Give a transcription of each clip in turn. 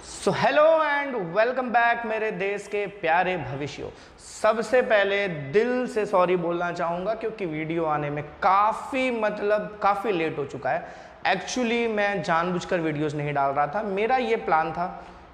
So hello and welcome back मेरे देश के प्यारे भविष्यों। सबसे पहले दिल से सॉरी बोलना चाहूँगा क्योंकि वीडियो आने में काफ़ी लेट हो चुका है। एक्चुअली मैं जानबूझकर वीडियोस नहीं डाल रहा था। मेरा ये प्लान था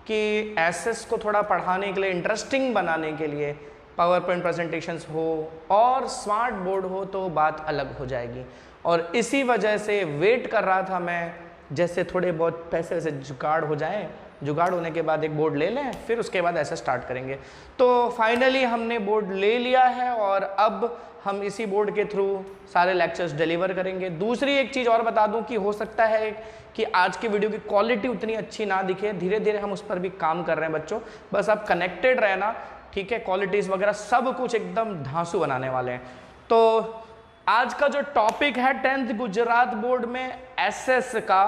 कि एसएस को थोड़ा पढ़ाने के लिए, इंटरेस्टिंग बनाने के लिए पावर पॉइंट प्रेजेंटेशंस हो और स्मार्ट बोर्ड हो तो बात अलग हो जाएगी। और इसी वजह से वेट कर रहा था मैं, जैसे थोड़े बहुत पैसे वैसे जुगाड़ हो जाए, जुगाड़ होने के बाद एक बोर्ड ले लें, फिर उसके बाद ऐसा स्टार्ट करेंगे। तो फाइनली हमने बोर्ड ले लिया है और अब हम इसी बोर्ड के थ्रू सारे लेक्चर्स डिलीवर करेंगे। दूसरी एक चीज़ और बता दूं कि हो सकता है कि आज की वीडियो की क्वालिटी उतनी अच्छी ना दिखे, धीरे धीरे हम उस पर भी काम कर रहे हैं बच्चों, बस आप कनेक्टेड रहना, ठीक है। क्वालिटीज़ वगैरह सब कुछ एकदम धांसू बनाने वाले हैं। तो आज का जो टॉपिक है 10th गुजरात बोर्ड में एसएस का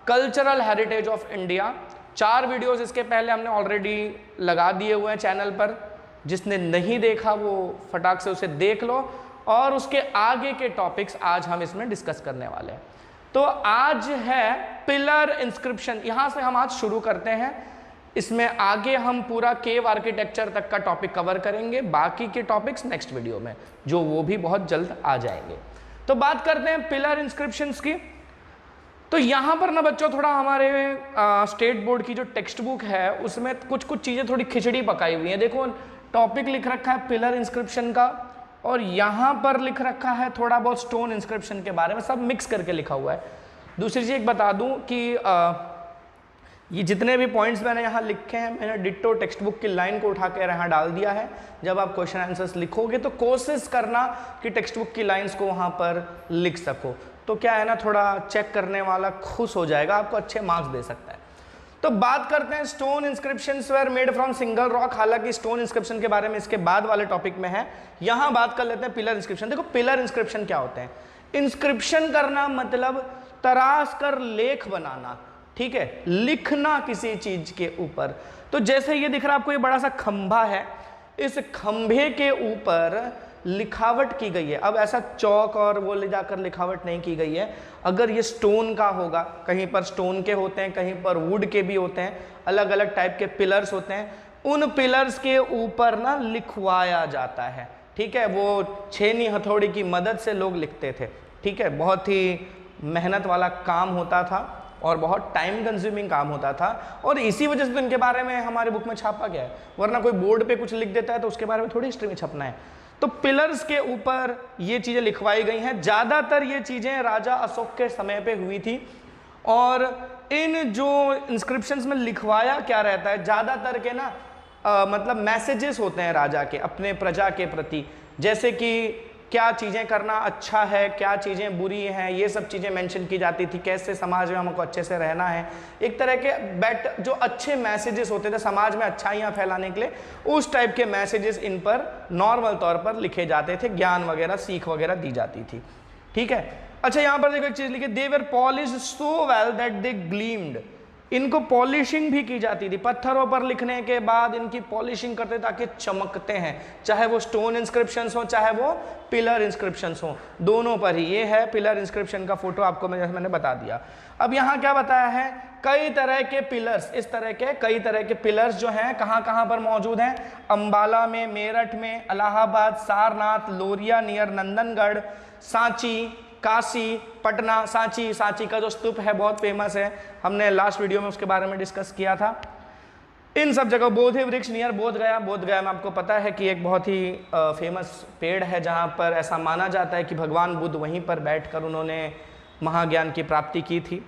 cultural heritage of India. 4 videos इसके पहले हमने ऑलरेडी लगा दिए हुए हैं चैनल पर। जिसने नहीं देखा वो फटाक से उसे देख लो और उसके आगे के टॉपिक्स आज हम इसमें डिस्कस करने वाले हैं। तो आज है पिलर इंस्क्रिप्शन, यहाँ से हम आज शुरू करते हैं। इसमें आगे हम पूरा केव आर्किटेक्चर तक का टॉपिक कवर करेंगे, बाकी के टॉपिक्स नेक्स्ट वीडियो में, जो वो भी बहुत जल्द आ जाएंगे। तो बात करते हैं पिलर इंस्क्रिप्शंस की। तो यहाँ पर ना बच्चों थोड़ा हमारे स्टेट बोर्ड की जो टेक्स्ट बुक है उसमें कुछ चीज़ें थोड़ी खिचड़ी पकाई हुई हैं। देखो टॉपिक लिख रखा है पिलर इंस्क्रिप्शन का और यहाँ पर लिख रखा है थोड़ा बहुत स्टोन इंस्क्रिप्शन के बारे में, सब मिक्स करके लिखा हुआ है। दूसरी चीज़ एक बता दूँ कि ये जितने भी पॉइंट्स मैंने यहाँ लिखे हैं, मैंने डिट्टो टेक्स्ट बुक की लाइन को उठा कर यहाँ डाल दिया है। जब आप क्वेश्चन आंसर्स लिखोगे तो कोशिश करना कि टेक्स्ट बुक की लाइंस को वहाँ पर लिख सको, तो क्या है ना, थोड़ा चेक करने वाला खुश हो जाएगा, आपको अच्छे मार्क्स दे सकता है। तो बात करते हैं stone inscriptions were made from single rock. हालांकि स्टोन इंस्क्रिप्शन के बारे में इसके बाद वाले टॉपिक में है, यहाँ बात कर लेते हैं पिलर इंस्क्रिप्शन। देखो पिलर इंस्क्रिप्शन क्या होते हैं। इंस्क्रिप्शन करना मतलब तराश कर लेख बनाना, ठीक है, लिखना किसी चीज के ऊपर। तो जैसे ये दिख रहा है आपको, ये बड़ा सा खंभा है, इस खंभे के ऊपर लिखावट की गई है। अब ऐसा चौक और वो ले जाकर लिखावट नहीं की गई है। अगर ये स्टोन का होगा, कहीं पर स्टोन के होते हैं, कहीं पर वुड के भी होते हैं, अलग अलग टाइप के पिलर्स होते हैं, उन पिलर्स के ऊपर ना लिखवाया जाता है, ठीक है। वो छेनी हथौड़ी की मदद से लोग लिखते थे, ठीक है। बहुत ही मेहनत वाला काम होता था और बहुत टाइम कंज्यूमिंग काम होता था, और इसी वजह से तो इनके बारे में हमारे बुक में छापा गया है। वरना कोई बोर्ड पे कुछ लिख देता है तो उसके बारे में थोड़ी हिस्ट्री में छपना है। तो पिलर्स के ऊपर ये चीज़ें लिखवाई गई हैं। ज़्यादातर ये चीज़ें राजा अशोक के समय पे हुई थी। और इन जो इंस्क्रिप्शंस में लिखवाया क्या रहता है, ज़्यादातर के ना मतलब मैसेजेस होते हैं राजा के अपने प्रजा के प्रति, जैसे कि क्या चीज़ें करना अच्छा है, क्या चीज़ें बुरी हैं, ये सब चीज़ें मेंशन की जाती थी। कैसे समाज में हमको अच्छे से रहना है, एक तरह के जो अच्छे मैसेजेस होते थे समाज में अच्छाइयाँ फैलाने के लिए, उस टाइप के मैसेजेस इन पर नॉर्मल तौर पर लिखे जाते थे। ज्ञान वगैरह, सीख वगैरह दी जाती थी, ठीक है। अच्छा, यहाँ पर देखो एक चीज़ लिखी, they were polished so well that they gleamed. इनको पॉलिशिंग भी की जाती थी। पत्थरों पर लिखने के बाद इनकी पॉलिशिंग करते ताकि चमकते हैं, चाहे वो स्टोन इंस्क्रिप्शंस हो चाहे वो पिलर इंस्क्रिप्शंस हो, दोनों पर ही। ये है पिलर इंस्क्रिप्शन का फोटो, आपको मैंने बता दिया। अब यहाँ क्या बताया है, कई तरह के पिलर्स, इस तरह के कई तरह के पिलर्स जो हैं कहाँ कहाँ पर मौजूद हैं। अंबाला में, मेरठ में, इलाहाबाद, सारनाथ, लोरिया नियर नंदनगढ़, सांची, काशी, पटना। सांची का जो स्तूप है बहुत फेमस है, हमने लास्ट वीडियो में उसके बारे में डिस्कस किया था। इन सब जगह बोधि वृक्ष नियर बोधगया में आपको पता है कि एक बहुत ही फेमस पेड़ है जहाँ पर ऐसा माना जाता है कि भगवान बुद्ध वहीं पर बैठकर उन्होंने महाज्ञान की प्राप्ति की थी।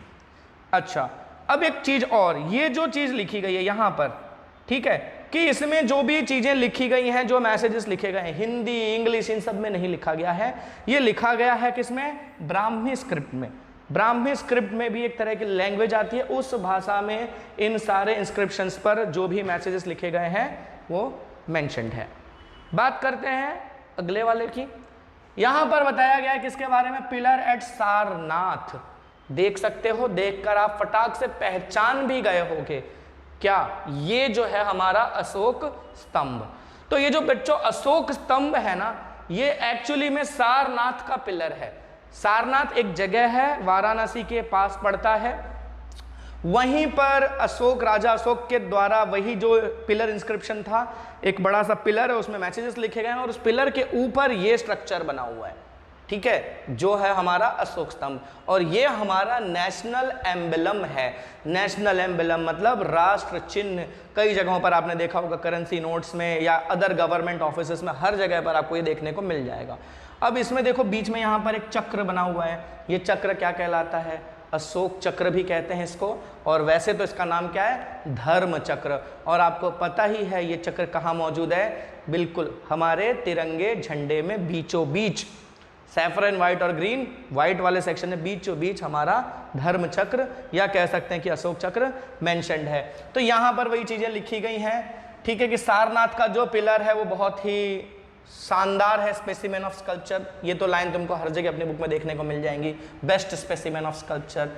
अच्छा, अब एक चीज़ और, ये जो चीज़ लिखी गई है यहाँ पर, ठीक है, कि इसमें जो भी चीज़ें लिखी गई हैं, जो मैसेजेस लिखे गए हैं, हिंदी इंग्लिश इन सब में नहीं लिखा गया है। ये लिखा गया है किसमें, ब्राह्मी स्क्रिप्ट में। ब्राह्मी स्क्रिप्ट में भी एक तरह की लैंग्वेज आती है, उस भाषा में इन सारे इंस्क्रिप्शंस पर जो भी मैसेजेस लिखे गए हैं वो मेंशन्ड है। बात करते हैं अगले वाले की। यहाँ पर बताया गया है किसके बारे में, पिलर एट सारनाथ। देख सकते हो, देखकर आप फटाक से पहचान भी गए होगे क्या, ये जो है हमारा अशोक स्तंभ। तो ये जो बच्चों अशोक स्तंभ है ना, ये एक्चुअली में सारनाथ का पिलर है। सारनाथ एक जगह है, वाराणसी के पास पड़ता है, वहीं पर अशोक, राजा अशोक के द्वारा वही जो पिलर इंस्क्रिप्शन था, एक बड़ा सा पिलर है, उसमें मैसेजेस लिखे गए हैं और उस पिलर के ऊपर ये स्ट्रक्चर बना हुआ है, ठीक है, जो है हमारा अशोक स्तंभ। और ये हमारा नेशनल एम्बलम है। नेशनल एम्बलम मतलब राष्ट्र चिन्ह। कई जगहों पर आपने देखा होगा, करेंसी नोट्स में या अदर गवर्नमेंट ऑफिसेस में, हर जगह पर आपको ये देखने को मिल जाएगा। अब इसमें देखो बीच में यहाँ पर एक चक्र बना हुआ है। ये चक्र क्या कहलाता है? अशोक चक्र भी कहते हैं इसको। और वैसे तो इसका नाम क्या है? धर्म चक्र। और आपको पता ही है ये चक्र कहाँ मौजूद है? बिल्कुल हमारे तिरंगे झंडे में बीचों बीच, सैफरन व्हाइट और ग्रीन, व्हाइट वाले सेक्शन में बीचों बीच हमारा धर्म चक्र, या कह सकते हैं कि अशोक चक्र मेंशन्ड है। तो यहाँ पर वही चीजें लिखी गई हैं, ठीक है, कि सारनाथ का जो पिलर है वो बहुत ही शानदार है, स्पेसिमेन ऑफ स्कल्पचर। ये तो लाइन तुमको हर जगह अपनी बुक में देखने को मिल जाएंगी, best specimen of sculpture.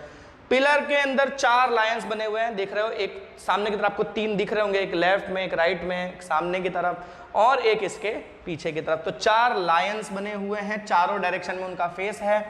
Pillar के अंदर 4 लायंस बने हुए हैं, देख रहे हो, एक सामने की तरफ आपको 3 दिख रहे होंगे, एक लेफ्ट में, एक राइट में, एक सामने की तरफ और एक इसके पीछे की तरफ। तो 4 लायंस बने हुए हैं, चारों डायरेक्शन में उनका फेस है।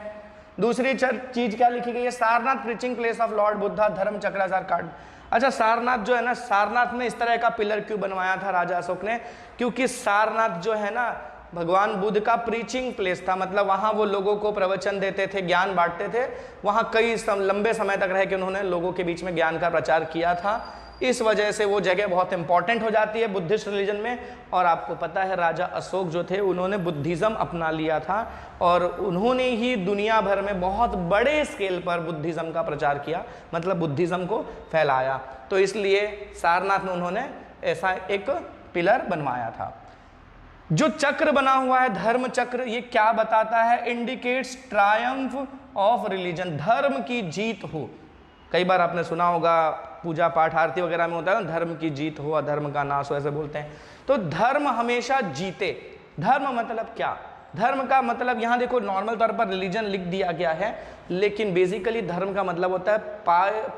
दूसरी चीज क्या लिखी गई है? Sarnath preaching place of Lord Buddha, धर्म चक्राचार कार्ड। अच्छा, सारनाथ जो है ना, सारनाथ में इस तरह का पिलर क्यों बनवाया था राजा अशोक ने? क्योंकि सारनाथ जो है ना भगवान बुद्ध का प्रीचिंग प्लेस था, मतलब वहाँ वो लोगों को प्रवचन देते थे, ज्ञान बांटते थे। वहाँ कई लंबे समय तक रह के उन्होंने लोगों के बीच में ज्ञान का प्रचार किया था। इस वजह से वो जगह बहुत इंपॉर्टेंट हो जाती है बुद्धिस्ट रिलीजन में। और आपको पता है राजा अशोक जो थे उन्होंने बुद्धिज्म अपना लिया था और उन्होंने ही दुनिया भर में बहुत बड़े स्केल पर बुद्धिज्म का प्रचार किया, मतलब बुद्धिज्म को फैलाया। तो इसलिए सारनाथ में उन्होंने ऐसा एक पिलर बनवाया था। जो चक्र बना हुआ है धर्म चक्र, ये क्या बताता है? इंडिकेट्स ट्रायम्फ ऑफ रिलीजन, धर्म की जीत हो। कई बार आपने सुना होगा पूजा पाठ आरती वगैरह में होता है ना, धर्म की जीत हो अधर्म का नाश हो, ऐसे बोलते हैं। तो धर्म हमेशा जीते। धर्म मतलब क्या? धर्म का मतलब यहाँ देखो नॉर्मल तौर पर रिलीजन लिख दिया गया है, लेकिन बेसिकली धर्म का मतलब होता है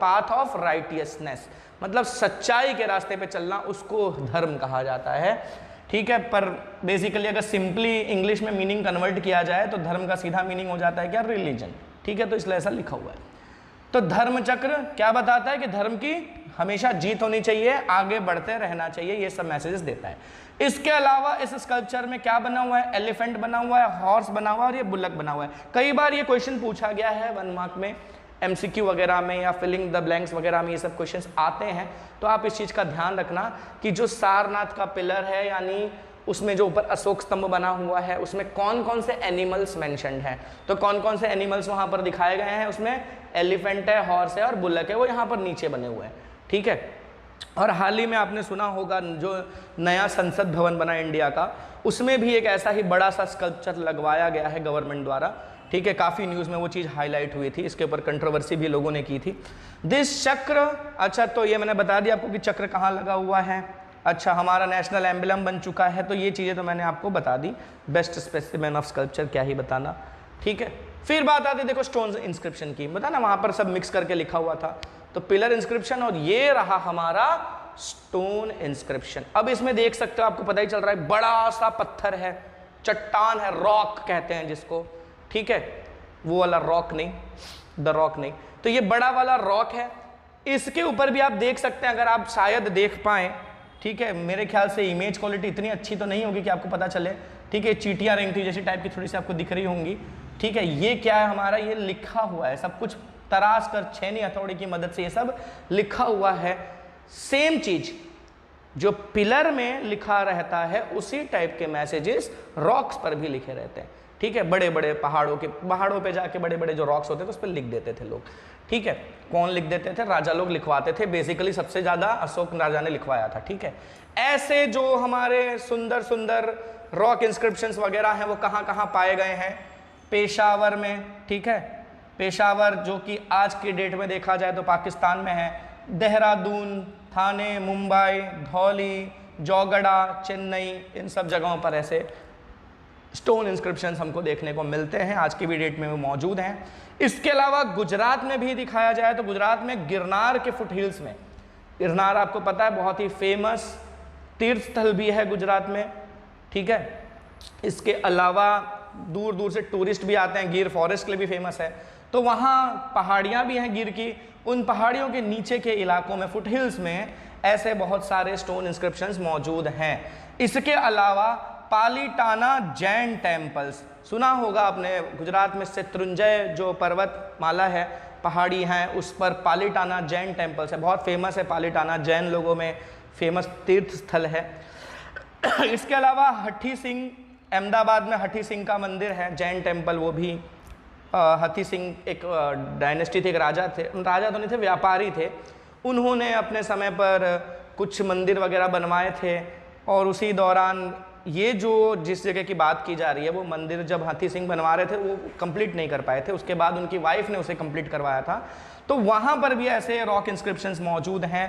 पाथ ऑफ राइटियसनेस, मतलब सच्चाई के रास्ते पे चलना, उसको धर्म कहा जाता है, ठीक है। पर बेसिकली अगर सिंपली इंग्लिश में मीनिंग कन्वर्ट किया जाए तो धर्म का सीधा मीनिंग हो जाता है क्या? रिलीजन, ठीक है। तो इसलिए ऐसा लिखा हुआ है। तो धर्म चक्र क्या बताता है? कि धर्म की हमेशा जीत होनी चाहिए, आगे बढ़ते रहना चाहिए, ये सब मैसेजेस देता है। इसके अलावा इस स्कल्पचर में क्या बना हुआ है? एलिफेंट बना हुआ है, हॉर्स बना हुआ है और ये बुलक बना हुआ है। कई बार ये क्वेश्चन पूछा गया है 1 मार्क में, MCQ वगैरह में या फिलिंग द ब्लैंक्स वगैरह में ये सब क्वेश्चंस आते हैं। तो आप इस चीज़ का ध्यान रखना कि जो सारनाथ का पिलर है, यानी उसमें जो ऊपर अशोक स्तंभ बना हुआ है, उसमें कौन कौन से एनिमल्स मेंशन्ड हैं। तो कौन कौन से एनिमल्स वहाँ पर दिखाए गए हैं? उसमें एलिफेंट है, हॉर्स है और बुलक है, वो यहाँ पर नीचे बने हुए हैं, ठीक है। और हाल ही में आपने सुना होगा जो नया संसद भवन बना इंडिया का, उसमें भी एक ऐसा ही बड़ा सा स्कल्पचर लगवाया गया है गवर्नमेंट द्वारा, ठीक है। काफ़ी न्यूज़ में वो चीज़ हाईलाइट हुई थी, इसके ऊपर कंट्रोवर्सी भी लोगों ने की थी। दिस चक्र, अच्छा तो ये मैंने बता दिया आपको कि चक्र कहाँ लगा हुआ है। अच्छा, हमारा नेशनल एम्बलम बन चुका है, तो ये चीज़ें तो मैंने आपको बता दी। बेस्ट स्पेसिमेन ऑफ स्कल्पचर क्या ही बताना, ठीक है। फिर बात आती है देखो स्टोन इंस्क्रिप्शन की, बता ना वहाँ पर सब मिक्स करके लिखा हुआ था। तो पिलर इंस्क्रिप्शन और ये रहा हमारा स्टोन इंस्क्रिप्शन। अब इसमें देख सकते हो, आपको पता ही चल रहा है, बड़ा सा पत्थर है, चट्टान है, रॉक कहते हैं जिसको, ठीक है। वो वाला रॉक नहीं, द रॉक नहीं। तो ये बड़ा वाला रॉक है, इसके ऊपर भी आप देख सकते हैं, अगर आप शायद देख पाएँ, ठीक है। मेरे ख्याल से इमेज क्वालिटी इतनी अच्छी तो नहीं होगी कि आपको पता चले, ठीक है। चीटियाँ रेंगती जैसी टाइप की थोड़ी सी आपको दिख रही होंगी, ठीक है। ये क्या है हमारा? ये लिखा हुआ है, सब कुछ तराश कर छेनी हथौड़ी की मदद से ये सब लिखा हुआ है। सेम चीज जो पिलर में लिखा रहता है, उसी टाइप के मैसेजेस रॉक्स पर भी लिखे रहते हैं, ठीक है। बड़े बड़े पहाड़ों पे जाके बड़े बड़े जो रॉक्स होते थे उस पर लिख देते थे लोग, ठीक है। कौन लिख देते थे? राजा लोग लिखवाते थे, बेसिकली सबसे ज्यादा अशोक राजा ने लिखवाया था, ठीक है। ऐसे जो हमारे सुंदर सुंदर रॉक इंस्क्रिप्शंस वगैरह हैं वो कहाँ कहाँ पाए गए हैं? पेशावर में, ठीक है। पेशावर जो कि आज की डेट में देखा जाए तो पाकिस्तान में है। देहरादून, थाने, मुंबई, धौली, जौगड़ा, चेन्नई, इन सब जगहों पर ऐसे स्टोन इंस्क्रिप्शंस हमको देखने को मिलते हैं, आज की भी डेट में वो मौजूद हैं। इसके अलावा गुजरात में भी दिखाया जाए तो गुजरात में गिरनार के फुट हिल्स में, गिरनार आपको पता है बहुत ही फेमस तीर्थ स्थल भी है गुजरात में, ठीक है। इसके अलावा दूर दूर से टूरिस्ट भी आते हैं, गिर फॉरेस्ट के लिए भी फेमस है। तो वहाँ पहाड़ियाँ भी हैं गिर की, उन पहाड़ियों के नीचे के इलाकों में, फुट हिल्स में, ऐसे बहुत सारे स्टोन इंस्क्रिप्शंस मौजूद हैं। इसके अलावा पालीटाना जैन टेम्पल्स, सुना होगा आपने, गुजरात में शत्रुंजय जो पर्वतमाला है, पहाड़ी हैं, उस पर पालीटाना जैन टेम्पल्स है, बहुत फेमस है पालीटाना, जैन लोगों में फेमस तीर्थ स्थल है। इसके अलावा हठी सिंह, अहमदाबाद में हठी सिंह का मंदिर है, जैन टेम्पल, वो भी हठी सिंह एक डायनेस्टी थे, एक राजा थे, राजा तो नहीं थे, व्यापारी थे, उन्होंने अपने समय पर कुछ मंदिर वगैरह बनवाए थे। और उसी दौरान ये जो जिस जगह की बात की जा रही है, वो मंदिर जब हाथी सिंह बनवा रहे थे वो कंप्लीट नहीं कर पाए थे, उसके बाद उनकी वाइफ ने उसे कंप्लीट करवाया था। तो वहाँ पर भी ऐसे रॉक इंस्क्रिप्शंस मौजूद हैं,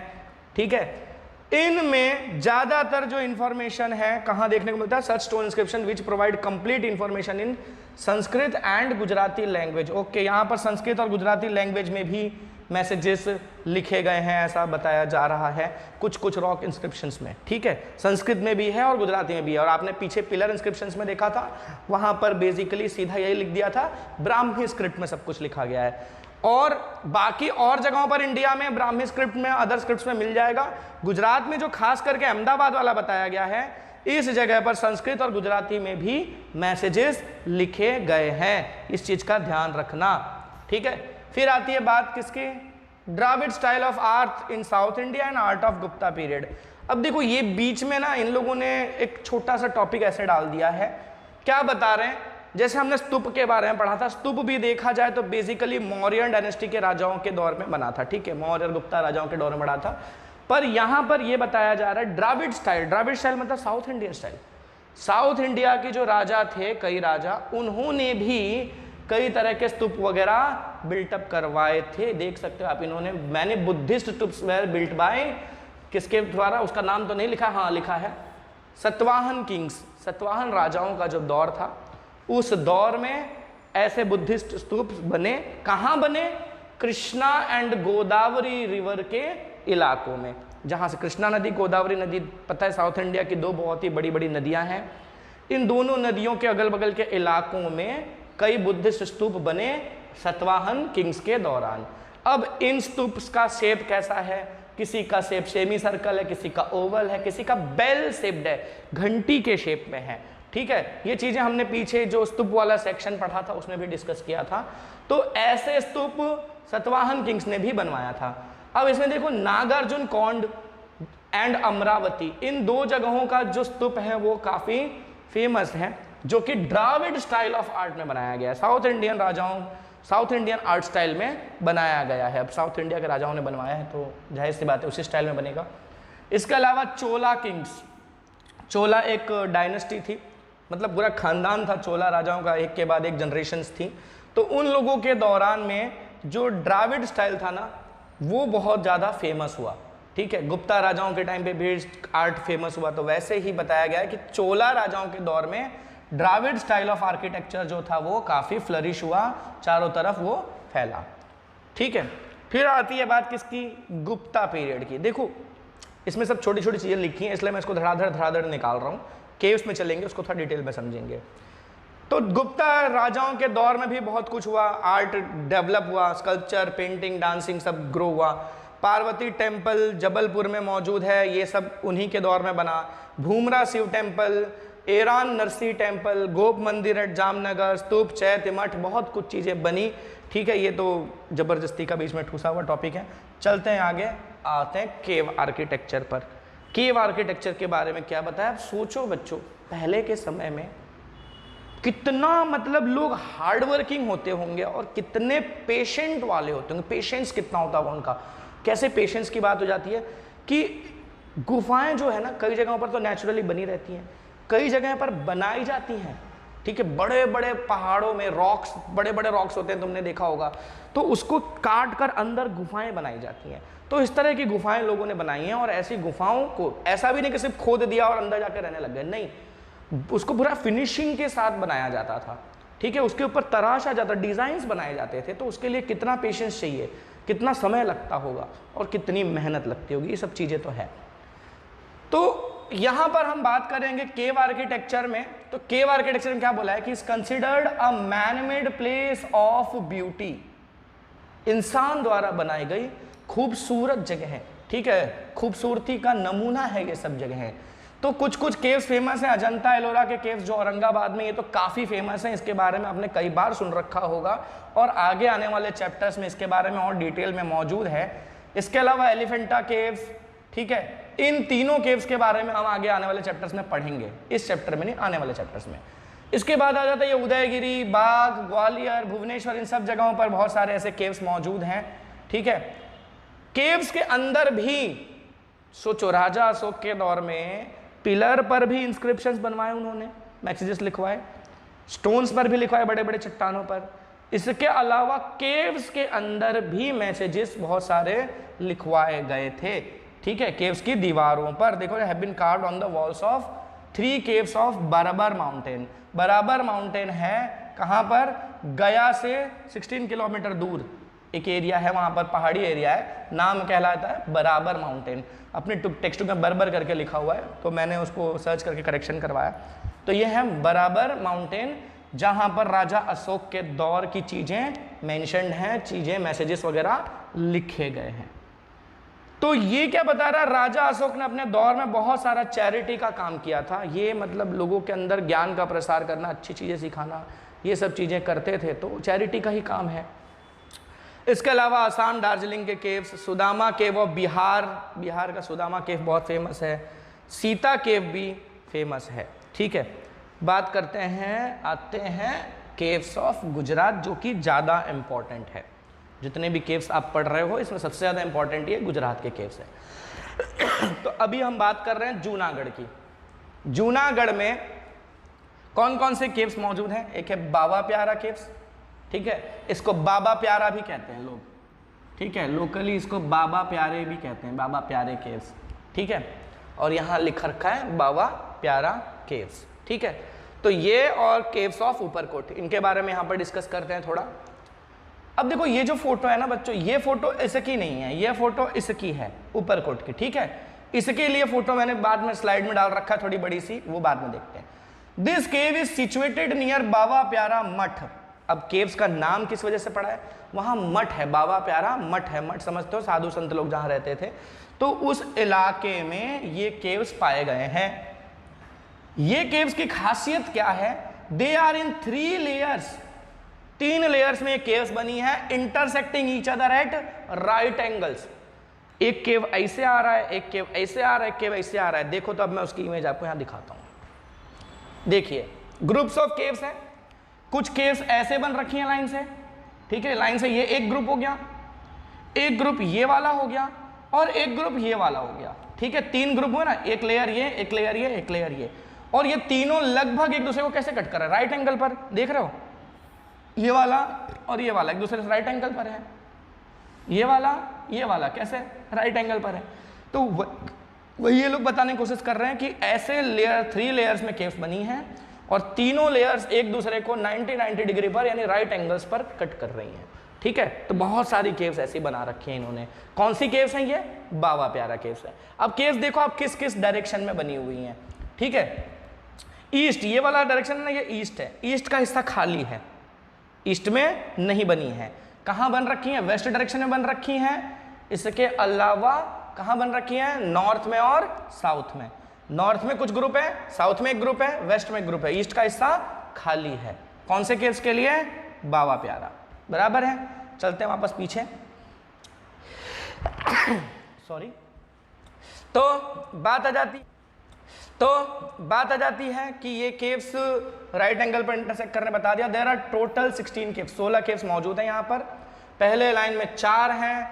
ठीक है। इनमें ज़्यादातर जो इन्फॉर्मेशन है कहाँ देखने को मिलता है, सच stone inscription which provide complete information in Sanskrit and Gujarati language. Okay, यहाँ पर संस्कृत और गुजराती लैंग्वेज में भी मैसेजेस लिखे गए हैं, ऐसा बताया जा रहा है कुछ कुछ रॉक इंस्क्रिप्शंस में, ठीक है। संस्कृत में भी है और गुजराती में भी है। और आपने पीछे पिलर इंस्क्रिप्शंस में देखा था, वहाँ पर बेसिकली सीधा यही लिख दिया था, ब्राह्मी स्क्रिप्ट में सब कुछ लिखा गया है। और बाकी और जगहों पर इंडिया में ब्राह्मी स्क्रिप्ट में, अदर स्क्रिप्ट्स में मिल जाएगा। गुजरात में जो खास करके अहमदाबाद वाला बताया गया है, इस जगह पर संस्कृत और गुजराती में भी मैसेजेस लिखे गए हैं, इस चीज का ध्यान रखना, ठीक है। फिर आती है बात किसकी, Dravida style of art in south India and art of Gupta period. अब देखो ये बीच में ना इन लोगों ने एक छोटा सा टॉपिक ऐसे डाल दिया है, क्या बता रहे हैं, जैसे हमने स्तूप के बारे में पढ़ा था, स्तूप भी देखा जाए तो बेसिकली मौर्यन डायनेस्टी के राजाओं के दौर में बना था, ठीक है, मौर्य और गुप्ता राजाओं के दौर में बना था। पर यहां पर यह बताया जा रहा है द्राविड स्टाइल, द्राविड स्टाइल मतलब south Indian style. South India के जो राजा थे, कई राजा, उन्होंने भी कई तरह के स्तूप वगैरह बिल्टअप करवाए थे, देख सकते हो आप। इन्होंने, मैंने Buddhist stupas were built by, किसके द्वारा, उसका नाम तो नहीं लिखा, हाँ लिखा है, सतवाहन किंग्स, सतवाहन राजाओं का जो दौर था, उस दौर में ऐसे बुद्धिस्ट स्तूप बने। कहाँ बने, कृष्णा एंड गोदावरी रिवर के इलाकों में, जहाँ से कृष्णा नदी, गोदावरी नदी, पता है साउथ इंडिया की दो बहुत ही बड़ी बड़ी नदियाँ हैं, इन दोनों नदियों के अगल बगल के इलाकों में कई बुद्धिस्ट स्तूप बने सतवाहन किंग्स के दौरान। अब इन स्तूप्स का शेप कैसा है, किसी का शेप सेमी सर्कल है, किसी का ओवल है, किसी का बेल शेप्ड है, घंटी के शेप में है, ठीक है। ये चीजें हमने पीछे जो स्तूप वाला सेक्शन पढ़ा था उसमें भी डिस्कस किया था। तो ऐसे स्तूप सतवाहन किंग्स ने भी बनवाया था। अब इसमें देखो, नागार्जुन कोंड एंड अमरावती, इन दो जगहों का जो स्तूप है वो काफी फेमस है, जो कि द्राविड स्टाइल ऑफ आर्ट में बनाया गया है, साउथ इंडियन राजाओं, साउथ इंडियन आर्ट स्टाइल में बनाया गया है। अब साउथ इंडिया के राजाओं ने बनवाया है तो जाहिर सी बात है उसी स्टाइल में बनेगा। इसके अलावा चोला किंग्स, चोला एक डायनेस्टी थी, मतलब पूरा खानदान था चोला राजाओं का, एक के बाद एक जनरेशन्स थी। तो उन लोगों के दौरान में जो द्राविड स्टाइल था ना, वो बहुत ज़्यादा फेमस हुआ, ठीक है। गुप्ता राजाओं के टाइम पे भी आर्ट फेमस हुआ, तो वैसे ही बताया गया है कि चोला राजाओं के दौर में द्राविड स्टाइल ऑफ आर्किटेक्चर जो था वो काफ़ी फ्लरिश हुआ, चारों तरफ वो फैला, ठीक है। फिर आती है बात किसकी, गुप्ता पीरियड की। देखो इसमें सब छोटी छोटी चीज़ें लिखी हैं, इसलिए मैं इसको धड़ाधड़ निकाल रहा हूँ, केव्स में चलेंगे उसको थोड़ा डिटेल में समझेंगे। तो गुप्ता राजाओं के दौर में भी बहुत कुछ हुआ, आर्ट डेवलप हुआ, स्कल्पचर, पेंटिंग, डांसिंग सब ग्रो हुआ। पार्वती टेम्पल जबलपुर में मौजूद है, ये सब उन्हीं के दौर में बना। भूमरा शिव टेम्पल, एरान नरसी टेम्पल, गोप मंदिर एट जामनगर, स्तूप, चैत्य मठ, बहुत कुछ चीज़ें बनी, ठीक है। ये तो जबरदस्ती का बीच में ठूसा हुआ टॉपिक है। चलते हैं आगे, आते हैं केव आर्किटेक्चर पर। केव आर्किटेक्चर के बारे में क्या बताया, आप सोचो बच्चों, पहले के समय में कितना मतलब लोग हार्ड वर्किंग होते होंगे और कितने पेशेंट वाले होते होंगे, पेशेंस कितना होता होगा उनका। कैसे पेशेंस की बात हो जाती है कि गुफाएं जो है ना, कई जगहों पर तो नेचुरली बनी रहती हैं, कई जगह पर बनाई जाती हैं, ठीक है। बड़े बड़े पहाड़ों में रॉक्स, बड़े बड़े रॉक्स होते हैं, तुमने देखा होगा, तो उसको काट कर अंदर गुफाएं बनाई जाती हैं। तो इस तरह की गुफाएं लोगों ने बनाई हैं, और ऐसी गुफाओं को ऐसा भी नहीं कि सिर्फ खोद दिया और अंदर जाकर रहने लग गए, नहीं, उसको पूरा फिनिशिंग के साथ बनाया जाता था, ठीक है। उसके ऊपर तराशा जाता, डिजाइन्स बनाए जाते थे। तो उसके लिए कितना पेशेंस चाहिए, कितना समय लगता होगा और कितनी मेहनत लगती होगी, ये सब चीजें तो है। तो यहां पर हम बात करेंगे केव आर्किटेक्चर में। तो केव आर्किटेक्चर में क्या बोला है कि is considered a man made place of beauty. इंसान द्वारा बनाई गई खूबसूरत जगह है, ठीक है, खूबसूरती का नमूना है ये सब जगह है। तो कुछ कुछ केव्स फेमस हैं, अजंता एलोरा के केव्स जो औरंगाबाद में, ये तो काफ़ी फेमस हैं, इसके बारे में आपने कई बार सुन रखा होगा और आगे आने वाले चैप्टर्स में इसके बारे में और डिटेल में मौजूद है। इसके अलावा एलिफेंटा केव्स, ठीक है, इन तीनों केव्स के बारे में हम आगे आने वाले चैप्टर्स में पढ़ेंगे, इस चैप्टर में नहीं, आने वाले चैप्टर्स में। इसके बाद आ जाता है ये उदयगिरी, बाग, ग्वालियर, भुवनेश्वर, इन सब जगहों पर बहुत सारे ऐसे केव्स मौजूद हैं, ठीक है। केव्स के अंदर भी सोचो, राजा अशोक के दौर में पिलर पर भी इंस्क्रिप्शंस बनवाए उन्होंने, मैसेजेस लिखवाए, स्टोन्स पर भी लिखवाए, बड़े बड़े चट्टानों पर। इसके अलावा केव्स के अंदर भी मैसेजेस बहुत सारे लिखवाए गए थे, ठीक है। केव्स की दीवारों पर देखो, have been carved on the walls of 3 caves of Barabar mountain. Barabar mountain है कहाँ पर? गया से 16 किलोमीटर दूर एक एरिया है, वहाँ पर पहाड़ी एरिया है, नाम कहलाता है बराबर माउंटेन। अपने टेक्स्ट में बरबर करके लिखा हुआ है, तो मैंने उसको सर्च करके करेक्शन करवाया। तो ये है बराबर माउंटेन, जहाँ पर राजा अशोक के दौर की चीज़ें मेंशन्ड हैं, चीज़ें, मैसेजेस वगैरह लिखे गए हैं। तो ये क्या बता रहा है? राजा अशोक ने अपने दौर में बहुत सारा चैरिटी का काम किया था। ये मतलब लोगों के अंदर ज्ञान का प्रसार करना, अच्छी चीज़ें सिखाना, ये सब चीज़ें करते थे, तो चैरिटी का ही काम है। इसके अलावा आसाम, दार्जिलिंग के caves, Sudama cave of Bihar, Bihar का सुदामा केव बहुत फेमस है, सीता केव भी फेमस है, ठीक है। बात करते हैं, आते हैं केव्स ऑफ गुजरात, जो कि ज़्यादा इम्पॉर्टेंट है। जितने भी केव्स आप पढ़ रहे हो इसमें सबसे ज़्यादा इंपॉर्टेंट ये गुजरात के केव्स है। तो अभी हम बात कर रहे हैं जूनागढ़ की। जूनागढ़ में कौन कौन से केव्स मौजूद हैं? एक है बाबा प्यारा केव्स, ठीक है, इसको बाबा प्यारा भी कहते हैं लोग, ठीक है, लोकली इसको बाबा प्यारे भी कहते हैं, बाबा प्यारे केव्स, ठीक है। और यहाँ लिख रखा है बाबा प्यारा केव्स, ठीक है। तो ये और केव्स ऑफ ऊपरकोट, इनके बारे में यहाँ पर डिस्कस करते हैं थोड़ा। अब देखो ये जो फोटो है ना बच्चों, ये फोटो इसकी नहीं है, ये फोटो इसकी है, ऊपरकोट की, ठीक है। इसके लिए फोटो मैंने बाद में स्लाइड में डाल रखा है, थोड़ी बड़ी सी, वो बाद में देखते हैं। This cave is situated near Baba Pyara Math. अब केव्स का नाम किस वजह से पड़ा है? वहां मठ है, बाबा प्यारा मठ है, मठ समझते हो, साधु संत लोग जहां रहते थे, तो उस इलाके में ये केव्स पाए गए हैं। ये केव्स की खासियत क्या है? They are in 3 layers, 3 layers में केव्स बनी है, intersecting each other at right angles. एक केव ऐसे आ रहा है, एक केव ऐसे आ रहा है, एक केव ऐसे आ रहा है। देखो तो अब मैं उसकी इमेज आपको यहां दिखाता हूं। देखिए ग्रुप्स ऑफ केव्स हैं, कुछ केव्स ऐसे बन रखी हैं लाइन से, ठीक है, लाइन से, ये एक ग्रुप हो गया, एक ग्रुप ये वाला हो गया और एक ग्रुप ये वाला हो गया, ठीक है। 3 ग्रुप हुए ना, एक लेयर ये, एक लेयर ये, एक लेयर ये, और ये तीनों लगभग एक दूसरे को कैसे कट कर रहा है? राइट एंगल पर, देख रहे हो, ये वाला और ये वाला एक दूसरे से राइट एंगल पर है, ये वाला कैसे राइट एंगल पर है। तो वही ये लोग बताने की कोशिश कर रहे हैं कि ऐसे लेयर 3 लेयर्स में केव्स बनी हैं और तीनों लेयर्स एक दूसरे को 90 डिग्री पर यानी राइट एंगल्स पर कट कर रही हैं, ठीक है। तो बहुत सारी केव्स ऐसी बना रखी हैं इन्होंने। कौन सी केव्स हैं? ये बाबा प्यारा केव्स है। अब केव्स देखो आप किस किस डायरेक्शन में बनी हुई हैं, ठीक है। ईस्ट, ये वाला डायरेक्शन है ना, ये ईस्ट है, ईस्ट का हिस्सा खाली है, ईस्ट में नहीं बनी है। कहाँ बन रखी है? वेस्ट डायरेक्शन में बन रखी हैं। इसके अलावा कहाँ बन रखी है? नॉर्थ में और साउथ में। नॉर्थ में कुछ ग्रुप है, साउथ में एक ग्रुप है, वेस्ट में एक ग्रुप है, ईस्ट का हिस्सा खाली है। कौन से केव्स के लिए? बाबा प्यारा, बराबर है। चलते हैं वापस पीछे, सॉरी। तो बात आ जाती है कि ये केव्स राइट एंगल पर इंटरसेक्ट करने बता दिया। There are total 16 caves, 16 caves मौजूद हैं यहाँ पर। पहले लाइन में 4 हैं,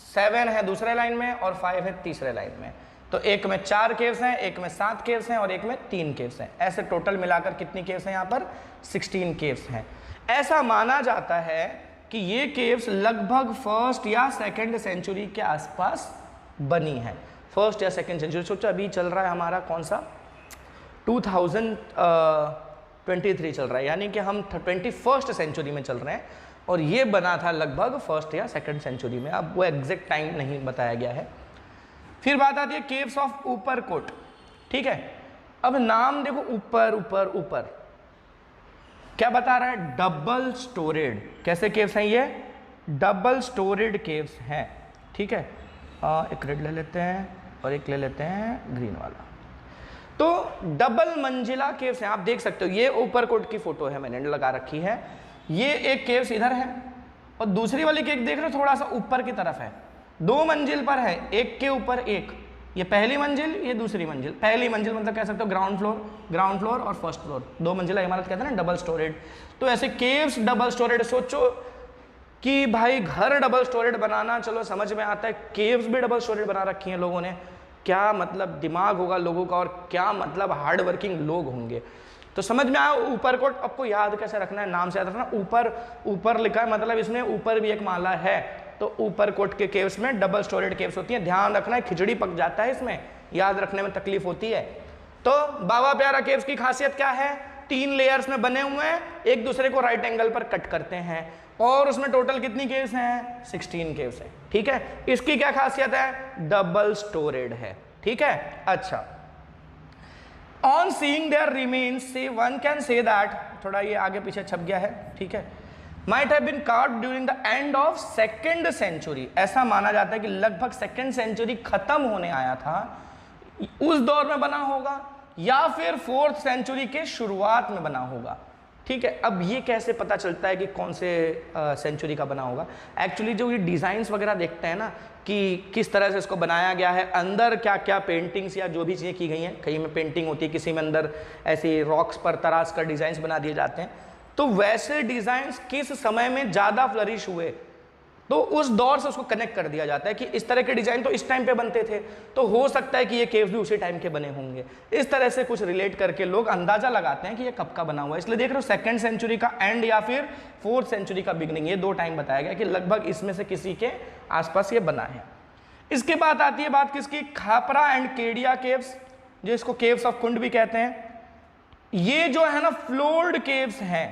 7 है दूसरे लाइन में और 5 है तीसरे लाइन में। तो एक में 4 केव्स हैं, एक में 7 केव्स हैं और एक में 3 केव्स हैं। ऐसे टोटल मिलाकर कितनी केव्स हैं यहाँ पर? 16 केव्स हैं। ऐसा माना जाता है कि ये केव्स लगभग 1st या 2nd सेंचुरी के आसपास बनी है। 1st या 2nd सेंचुरी, सोचो अभी चल रहा है हमारा कौन सा 2023 चल रहा है, यानी कि हम 21st सेंचुरी में चल रहे हैं और ये बना था लगभग 1st या 2nd सेंचुरी में। अब वो एग्जैक्ट टाइम नहीं बताया गया है। फिर बात आती है केव्स ऑफ ऊपरकोट, ठीक है। अब नाम देखो, ऊपर ऊपर ऊपर क्या बता रहा है? Double storeyed. कैसे केव्स हैं ये? डबल स्टोरेड केव्स हैं, ठीक है। एक रेड ले लेते हैं और एक ले लेते हैं ग्रीन वाला। तो डबल मंजिला केव्स हैं, आप देख सकते हो। ये ऊपर कोट की फोटो है, मैंने लगा रखी है। ये एक केव्स इधर है और दूसरी वाली केक देख रहे हो थोड़ा सा ऊपर की तरफ है, 2 मंजिल पर है, एक के ऊपर एक। ये पहली मंजिल, ये दूसरी मंजिल। पहली मंजिल मतलब कह सकते हो ग्राउंड फ्लोर और फर्स्ट फ्लोर, 2 मंजिला इमारत कहते हैं ना, डबल स्टोरेड। तो ऐसे केव्स डबल स्टोरेड। सोचो कि भाई घर डबल स्टोरेड बनाना चलो समझ में आता है, केव्स भी डबल स्टोरेड बना रखी हैं लोगों ने। क्या मतलब दिमाग होगा लोगों का, और क्या मतलब हार्ड वर्किंग लोग होंगे। तो समझ में आया ऊपर कोट आपको याद कैसे रखना है, नाम से याद रखना। ऊपर लिखा है मतलब इसमें ऊपर भी एक माला है। तो ऊपर कोट के केव्स में डबल स्टोरेड केव्स होती हैं। ध्यान रखना है, खिचड़ी पक जाता है इसमें, याद रखने में तकलीफ होती है। तो बाबा प्यारा केव्स की खासियत क्या है, 3 लेयर्स में बने हुए हैं, एक दूसरे को राइट एंगल पर कट करते हैं, और उसमें टोटल कितनी केव्स हैं, 16 केव्स हैं, ठीक है। इसकी क्या खासियत है, डबल स्टोरेड है, ठीक है। अच्छा, ऑन सीइंग देयर रिमेन्स से वन कैन से दैट, थोड़ा ये आगे पीछे छप गया है, ठीक है, might have been carved during the end of 2nd century। ऐसा माना जाता है कि लगभग 2nd century खत्म होने आया था, उस दौर में बना होगा, या फिर 4th century के शुरुआत में बना होगा, ठीक है। अब ये कैसे पता चलता है कि कौन से सेंचुरी का बना होगा। एक्चुअली जो ये डिज़ाइंस वगैरह देखते हैं ना कि किस तरह से इसको बनाया गया है, अंदर क्या क्या पेंटिंग्स या जो भी चीज़ें की गई हैं, कहीं में पेंटिंग होती है, किसी में अंदर ऐसे रॉक्स पर तराश कर डिज़ाइंस बना दिए जाते हैं। तो वैसे डिज़ाइंस किस समय में ज़्यादा फ्लरिश हुए, तो उस दौर से उसको कनेक्ट कर दिया जाता है कि इस तरह के डिज़ाइन तो इस टाइम पे बनते थे, तो हो सकता है कि ये केव्स भी उसी टाइम के बने होंगे। इस तरह से कुछ रिलेट करके लोग अंदाजा लगाते हैं कि ये कब का बना हुआ है। इसलिए देख रहे हो 2nd सेंचुरी का एंड या फिर 4th सेंचुरी का बिगनिंग, ये 2 टाइम बताया गया कि लगभग इसमें से किसी के आसपास ये बना है। इसके बाद आती है बात किसकी, खापरा एंड केडिया केव्स, जो इसको केव्स ऑफ कुंड भी कहते हैं। ये जो है ना फ्लोर्ड केव्स हैं,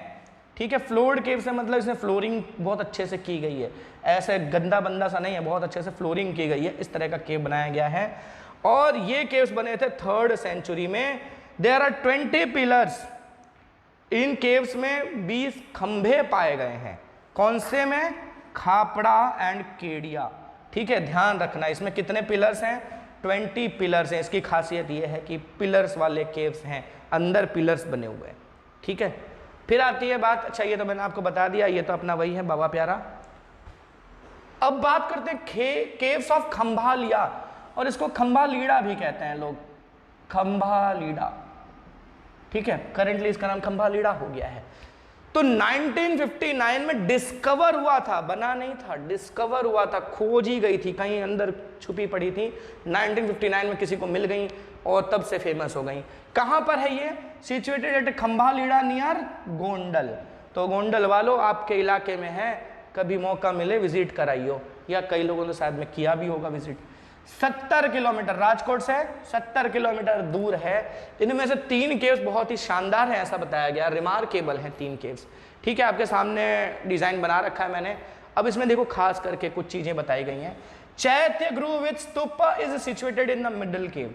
ठीक है। फ्लोर्ड केव्स है मतलब इसमें फ्लोरिंग बहुत अच्छे से की गई है, ऐसे गंदा बंदा सा नहीं है, बहुत अच्छे से फ्लोरिंग की गई है, इस तरह का केव बनाया गया है। और ये केव्स बने थे 3rd सेंचुरी में। देयर आर 20 पिलर्स, इन केव्स में 20 खंभे पाए गए हैं। कौन से में, खापड़ा एंड केडिया, ठीक है। ध्यान रखना इसमें कितने पिलर्स हैं, 20 पिलर्स हैं। इसकी खासियत ये है कि पिलर्स वाले केव्स हैं, अंदर पिलर्स बने हुए हैं, ठीक है। फिर आती है बात, अच्छा ये तो मैंने आपको बता दिया, ये तो अपना वही है बाबा प्यारा। अब बात करते हैं केव्स ऑफ खंभालिया, और इसको खंभालीड़ा भी कहते हैं लोग, खंभालीड़ा, ठीक है। करेंटली इसका नाम खंभालीड़ा हो गया है। तो 1959 में डिस्कवर हुआ था, बना नहीं था, डिस्कवर हुआ था, खोजी गई थी, कहीं अंदर छुपी पड़ी थी, 1959 में किसी को मिल गई और तब से फेमस हो गई। कहां पर है ये, सिचुएटेड एट खंभालीड़ा नियर गोंडल। तो गोंडल वालों आपके इलाके में है, कभी मौका मिले विजिट कराइयो, या कई लोगों ने शायद में किया भी होगा विजिट। 70 किलोमीटर राजकोट से 70 किलोमीटर दूर है। इनमें से 3 केव्स बहुत ही शानदार हैं, ऐसा बताया गया, रिमार्केबल हैं 3 केव्स, ठीक है। आपके सामने डिजाइन बना रखा है मैंने। अब इसमें देखो खास करके कुछ चीजें बताई गई हैं। चैत्य गृह with stupa is situated in the middle cave.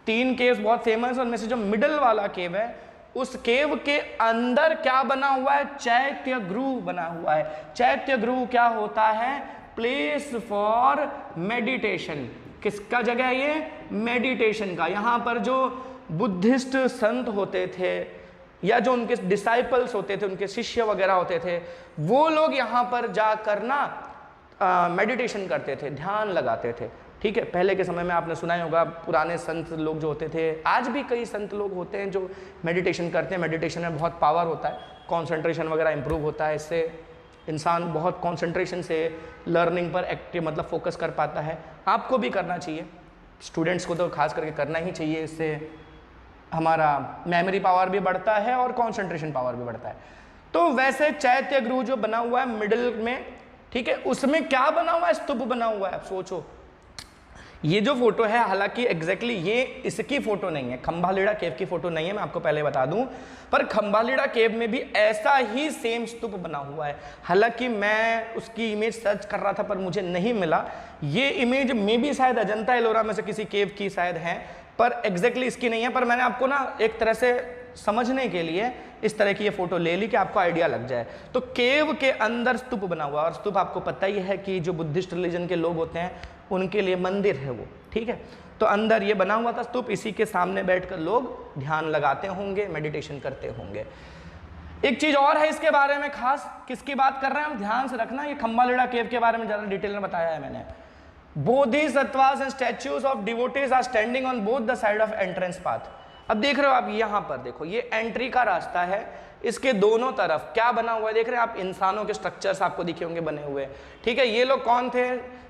3 caves बहुत फेमस, उनमें से जो मिडल वाला केव है, उस केव के अंदर क्या बना हुआ है, चैत्य गृह बना हुआ है। चैत्य गृह क्या होता है, प्लेस फॉर मेडिटेशन। किसका जगह है ये, मेडिटेशन का। यहाँ पर जो बुद्धिस्ट संत होते थे या जो उनके डिसाइपल्स होते थे, उनके शिष्य वगैरह होते थे, वो लोग यहाँ पर जाकर ना मेडिटेशन करते थे, ध्यान लगाते थे, ठीक है। पहले के समय में आपने सुना ही होगा, पुराने संत लोग जो होते थे, आज भी कई संत लोग होते हैं जो मेडिटेशन करते हैं। मेडिटेशन में बहुत पावर होता है, कॉन्सेंट्रेशन वगैरह इंप्रूव होता है, इससे इंसान बहुत कंसंट्रेशन से लर्निंग पर एक्टिव मतलब फोकस कर पाता है। आपको भी करना चाहिए, स्टूडेंट्स को तो खास करके करना ही चाहिए, इससे हमारा मेमोरी पावर भी बढ़ता है और कंसंट्रेशन पावर भी बढ़ता है। तो वैसे चैत्य गृह जो बना हुआ है मिडिल में, ठीक है, उसमें क्या बना हुआ है, स्तूप बना हुआ है। आप सोचो, ये जो फोटो है, हालांकि एग्जैक्टली ये इसकी फोटो नहीं है, खंभालीड़ा केव की फोटो नहीं है, मैं आपको पहले बता दूं, पर खंभालीड़ा केव में भी ऐसा ही सेम स्तूप बना हुआ है। हालांकि मैं उसकी इमेज सर्च कर रहा था पर मुझे नहीं मिला। ये इमेज में भी शायद अजंता एलोरा में से किसी केव की शायद है, पर एग्जैक्टली इसकी नहीं है। पर मैंने आपको ना एक तरह से समझने के लिए इस तरह की ये फोटो ले ली कि आपको आइडिया लग जाए। तो केव के अंदर स्तूप बना हुआ, और स्तूप आपको पता ही है कि जो बुद्धिस्ट रिलीजन के लोग होते हैं उनके लिए मंदिर है वो, ठीक है। तो अंदर ये बना हुआ था स्तूप, इसी के सामने बैठकर लोग ध्यान लगाते होंगे, मेडिटेशन करते होंगे। एक चीज और है इसके बारे में खास, किसकी बात कर रहे हैं हम, ध्यान से रखना, ये खम्बालेड़ा केव के बारे में ज्यादा डिटेल में बताया है मैंने। Bodhisattvas and statues of devotees are standing on both the side of entrance path. अब देख रहे हो आप यहां पर देखो, ये एंट्री का रास्ता है, इसके दोनों तरफ क्या बना हुआ है देख रहे हैं आप, इंसानों के स्ट्रक्चर्स आपको दिखे होंगे बने हुए, ठीक है। ये लोग कौन थे,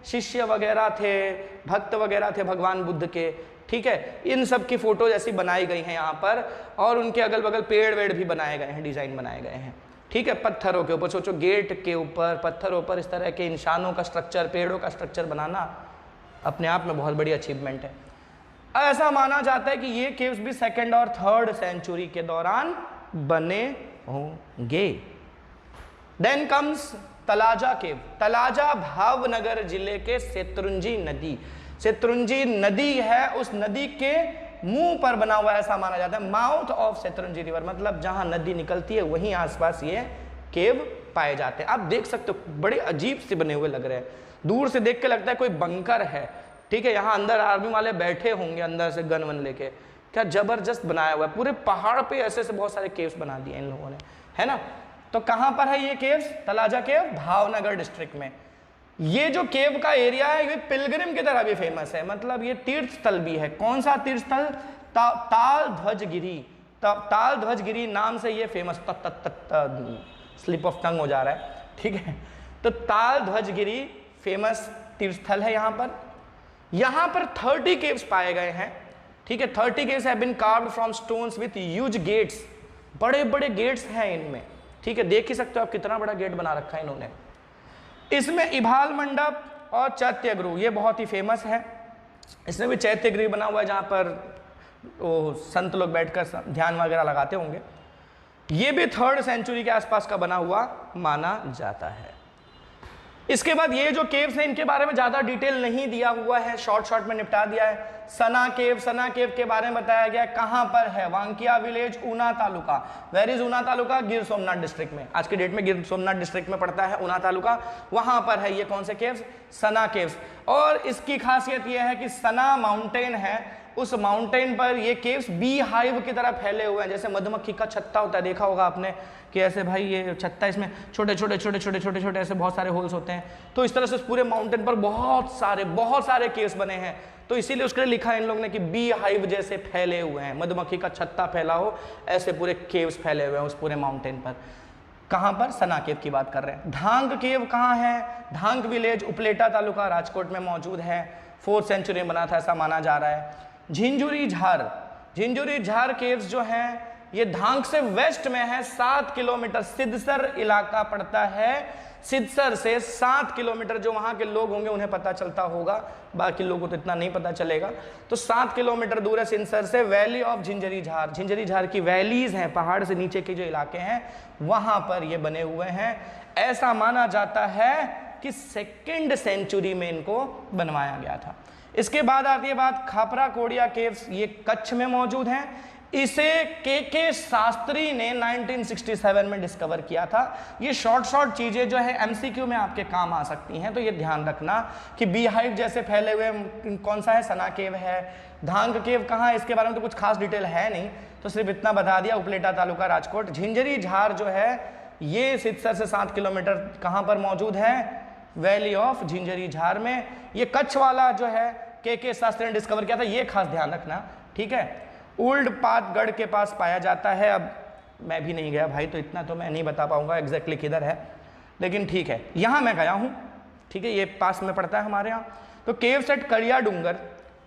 शिष्य वगैरह थे, भक्त वगैरह थे भगवान बुद्ध के, ठीक है। इन सब की फोटो ऐसी बनाई गई हैं यहाँ पर, और उनके अगल बगल पेड़ वेड़ भी बनाए गए हैं, डिजाइन बनाए गए हैं, ठीक है। पत्थरों के ऊपर, सोचो गेट के ऊपर पत्थरों पर इस तरह के इंसानों का स्ट्रक्चर, पेड़ों का स्ट्रक्चर बनाना अपने आप में बहुत बड़ी अचीवमेंट है। ऐसा माना जाता है कि ये केव्स भी 2nd और 3rd सेंचुरी के दौरान बने होंगे। देन कम्स तलाजा केव। तलाजा भावनगर जिले के शत्रुंजी नदी, शत्रुंजी नदी है, उस नदी के मुंह पर बना हुआ ऐसा माना जाता है, माउथ ऑफ शत्रुंजी रिवर, मतलब जहां नदी निकलती है वहीं आसपास ये केव पाए जाते हैं। आप देख सकते हो बड़े अजीब से बने हुए लग रहे हैं, दूर से देख के लगता है कोई बंकर है, ठीक है। यहाँ अंदर आर्मी वाले बैठे होंगे अंदर से गन वन लेके, क्या जबरदस्त बनाया हुआ है। पूरे पहाड़ पे ऐसे ऐसे बहुत सारे केव्स बना दिए इन लोगों ने, है ना। तो कहां पर है ये केव्स, तलाजा केव भावनगर डिस्ट्रिक्ट में। ये जो केव का एरिया है ये पिलग्रिम की तरह भी फेमस है, मतलब ये तीर्थ स्थल भी है। कौन सा तीर्थ स्थल, ताल ध्वजगिरी, ताल ध्वजगिरी नाम से ये फेमस, स्लिप ऑफ टंग हो जा रहा है, ठीक है। तो ताल ध्वजगिरी फेमस तीर्थ स्थल है यहाँ पर। यहाँ पर 30 केव्स पाए गए हैं, ठीक है। 30 caves have been carved from stones with huge gates, बड़े बड़े गेट्स हैं इनमें, ठीक है। देख ही सकते हो आप कितना बड़ा गेट बना रखा है इन्होंने। इसमें इभाल मंडप और चैत्यगृह ये बहुत ही फेमस है। इसमें भी चैत्यगृह बना हुआ है जहाँ पर वो संत लोग बैठकर ध्यान वगैरह लगाते होंगे। ये भी 3rd सेंचुरी के आसपास का बना हुआ माना जाता है। इसके बाद ये जो केव्स हैं इनके बारे में ज्यादा डिटेल नहीं दिया हुआ है, शॉर्ट में निपटा दिया है। सना केव, सना केव के बारे में बताया गया कहां पर है, Vankiya village, Una taluka. Where is Una taluka, Gir Somnath district में, आज की डेट में गिर सोमनाथ डिस्ट्रिक्ट में पड़ता है ऊना तालुका, वहां पर है ये कौन से केव्स, सना केव्स। और इसकी खासियत यह है कि सना माउंटेन है, उस माउंटेन पर ये केव्स बी हाइव की तरह फैले हुए हैं, जैसे मधुमक्खी का छत्ता होता है, देखा होगा आपने कि ऐसे भाई ये छत्ता, इसमें छोटे छोटे ऐसे बहुत सारे होल्स होते हैं। तो इस तरह से पूरे माउंटेन पर बहुत सारे केव्स बने हैं, तो इसीलिए उसके लिए लिखा है इन लोगों ने कि बी हाइव जैसे फैले हुए हैं, मधुमक्खी का छत्ता फैला हो ऐसे पूरे केव्स फैले हुए हैं उस पूरे माउंटेन पर। कहां पर, सना केव की बात कर रहे हैं। धांग केव कहां है, धांग विलेज उपलेटा तालुका राजकोट में मौजूद है, 4th सेंचुरी में बना था ऐसा माना जा रहा है। झिंझुरी झार, झिंझुरी झार केव्स जो हैं ये धांग से वेस्ट में है, 7 किलोमीटर, सिद्धसर इलाका पड़ता है, सिद्धसर से 7 किलोमीटर, जो वहां के लोग होंगे उन्हें पता चलता होगा, बाकी लोगों को तो इतना नहीं पता चलेगा। तो 7 किलोमीटर दूर है सिद्धसर से, वैली ऑफ झिंझरी झार, झिंझरी झार की वैलीज हैं, पहाड़ से नीचे के जो इलाके हैं वहां पर ये बने हुए हैं। ऐसा माना जाता है कि 2nd सेंचुरी में इनको बनवाया गया था। इसके बाद आती है बात खापरा कोडिया केव्स, ये कच्छ में मौजूद हैं। इसे के शास्त्री ने 1967 में डिस्कवर किया था। ये शॉर्ट चीजें जो है एमसीक्यू में आपके काम आ सकती हैं, तो ये ध्यान रखना कि बी हाइव जैसे फैले हुए कौन सा है, सना केव है। धांग केव कहाँ है, इसके बारे में तो कुछ खास डिटेल है नहीं, तो सिर्फ इतना बता दिया, उपलेटा तालुका राजकोट। झिंझरी झार जो है ये सिद्धसर से 7 किलोमीटर कहाँ पर मौजूद है, वैली ऑफ झिंझरी झार में। ये कच्छ वाला जो है के शास्त्री ने डिस्कवर किया था, ये खास ध्यान रखना, ठीक है। ओल्ड पातगढ़ के पास पाया जाता है। अब मैं भी नहीं गया भाई, तो इतना तो मैं नहीं बता पाऊंगा एग्जैक्टली किधर है, लेकिन ठीक है, यहाँ मैं गया हूँ, ठीक है, ये पास में पड़ता है हमारे यहाँ। तो केव्स एट करिया डूंगर,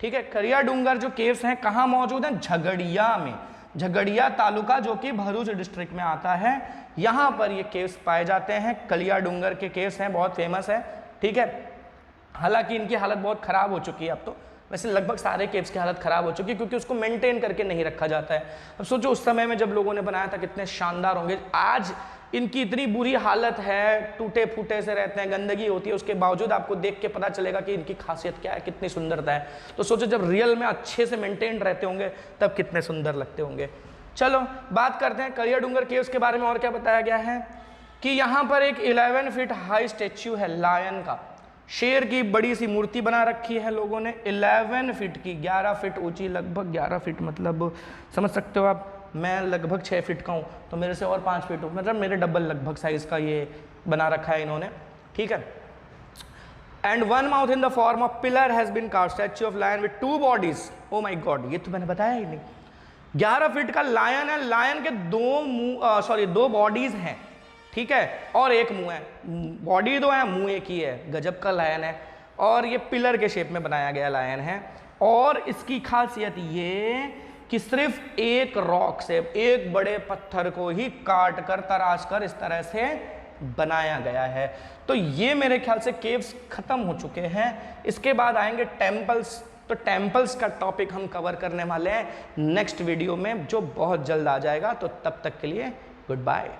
ठीक है, करिया डूंगर जो केव्स हैं कहाँ मौजूद हैं, झगड़िया में, झगड़िया तालुका जो कि भरूच डिस्ट्रिक्ट में आता है, यहाँ पर ये केव्स पाए जाते हैं। कलिया डूंगर के केव्स हैं, बहुत फेमस है, ठीक है। हालांकि इनकी हालत बहुत खराब हो चुकी है अब तो, वैसे लगभग सारे केव्स की हालत खराब हो चुकी है क्योंकि उसको मेंटेन करके नहीं रखा जाता है। अब सोचो उस समय में जब लोगों ने बनाया था कितने शानदार होंगे, आज इनकी इतनी बुरी हालत है, टूटे फूटे से रहते हैं, गंदगी होती है, उसके बावजूद आपको देख के पता चलेगा कि इनकी खासियत क्या है, कितनी सुंदरता है। तो सोचो जब रियल में अच्छे से मेंटेन रहते होंगे तब कितने सुंदर लगते होंगे। चलो बात करते हैं कलिया डूंगर केव्स के बारे में। और क्या बताया गया है कि यहाँ पर एक 11 फीट हाई स्टेच्यू है लायन का, शेर की बड़ी सी मूर्ति बना रखी है लोगों ने 11 फीट की, 11 फीट ऊंची, लगभग 11 फीट मतलब समझ सकते हो आप, मैं लगभग 6 फीट का हूँ तो मेरे से और 5 फीट हो, मतलब मेरे डबल लगभग साइज का ये बना रखा है इन्होंने, ठीक है। And one mouth in the form of pillar has been carved, statue of lion with 2 bodies. Oh my god, ये तो मैंने बताया ही नहीं। 11 फीट का लायन है, लायन के 2 बॉडीज हैं, ठीक है, और एक मुंह है, बॉडी 2 है, मुंह एक ही है, गजब का लायन है। और ये पिलर के शेप में बनाया गया लायन है। और इसकी खासियत ये कि सिर्फ एक रॉक से, एक बड़े पत्थर को ही काट कर तराश कर इस तरह से बनाया गया है। तो ये मेरे ख्याल से केव्स खत्म हो चुके हैं। इसके बाद आएंगे टेम्पल्स। तो टेम्पल्स का टॉपिक हम कवर करने वाले हैं नेक्स्ट वीडियो में, जो बहुत जल्द आ जाएगा। तो तब तक के लिए गुड बाय।